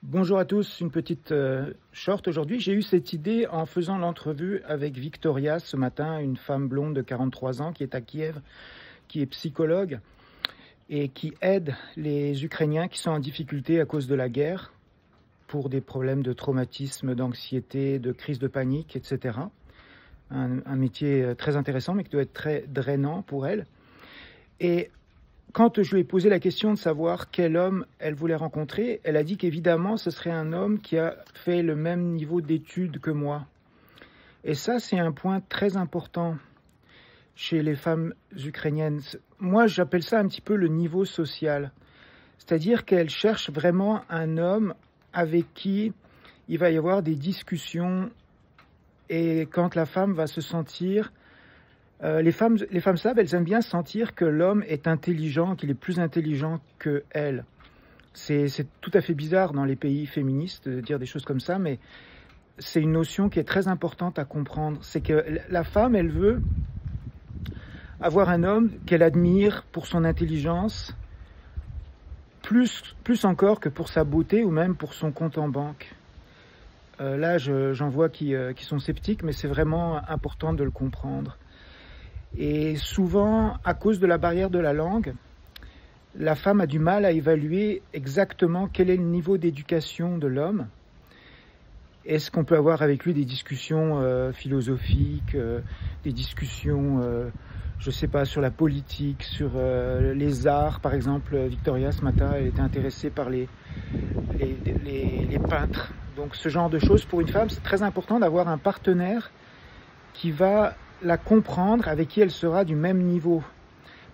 Bonjour à tous, une petite short aujourd'hui. J'ai eu cette idée en faisant l'entrevue avec Victoria ce matin, une femme blonde de 43 ans qui est à Kiev, qui est psychologue et qui aide les Ukrainiens qui sont en difficulté à cause de la guerre pour des problèmes de traumatisme, d'anxiété, de crise de panique, etc. Un métier très intéressant mais qui doit être très drainant pour elle. Et quand je lui ai posé la question de savoir quel homme elle voulait rencontrer, elle a dit qu'évidemment, ce serait un homme qui a fait le même niveau d'études que moi. Et ça, c'est un point très important chez les femmes ukrainiennes. Moi, j'appelle ça un petit peu le niveau social. C'est-à-dire qu'elle cherche vraiment un homme avec qui il va y avoir des discussions et quand la femme va se sentir... Les femmes slaves, elles aiment bien sentir que l'homme est intelligent, qu'il est plus intelligent qu'elles. C'est tout à fait bizarre dans les pays féministes de dire des choses comme ça, mais c'est une notion qui est très importante à comprendre. C'est que la femme, elle veut avoir un homme qu'elle admire pour son intelligence, plus encore que pour sa beauté ou même pour son compte en banque. Là, j'en vois qui sont sceptiques, mais c'est vraiment important de le comprendre. Et souvent, à cause de la barrière de la langue, la femme a du mal à évaluer exactement quel est le niveau d'éducation de l'homme. Est-ce qu'on peut avoir avec lui des discussions philosophiques, des discussions, je ne sais pas, sur la politique, sur les arts. Par exemple, Victoria, ce matin, elle était intéressée par les peintres. Donc ce genre de choses, pour une femme, c'est très important d'avoir un partenaire qui va la comprendre, avec qui elle sera du même niveau.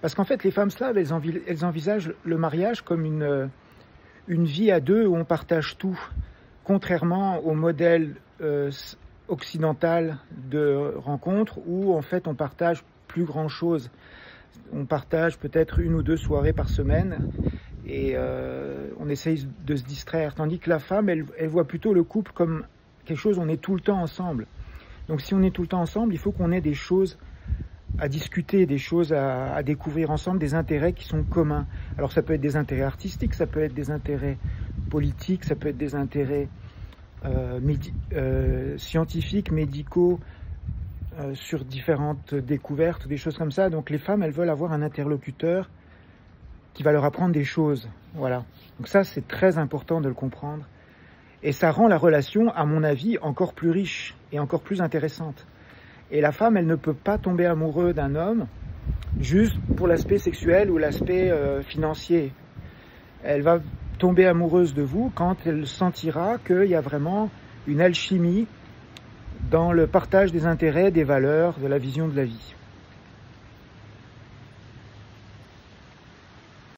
Parce qu'en fait, les femmes slaves, elles envisagent le mariage comme une vie à deux où on partage tout, contrairement au modèle occidental de rencontre où en fait on partage plus grand chose. On partage peut-être 1 ou 2 soirées par semaine et on essaye de se distraire. Tandis que la femme, elle voit plutôt le couple comme quelque chose où on est tout le temps ensemble. Donc si on est tout le temps ensemble, il faut qu'on ait des choses à discuter, des choses à découvrir ensemble, des intérêts qui sont communs. Alors ça peut être des intérêts artistiques, ça peut être des intérêts politiques, ça peut être des intérêts scientifiques, médicaux, sur différentes découvertes, des choses comme ça. Donc les femmes, elles veulent avoir un interlocuteur qui va leur apprendre des choses. Voilà. Donc ça, c'est très important de le comprendre. Et ça rend la relation, à mon avis, encore plus riche et encore plus intéressante. Et la femme, elle ne peut pas tomber amoureuse d'un homme juste pour l'aspect sexuel ou l'aspect financier. Elle va tomber amoureuse de vous quand elle sentira qu'il y a vraiment une alchimie dans le partage des intérêts, des valeurs, de la vision de la vie.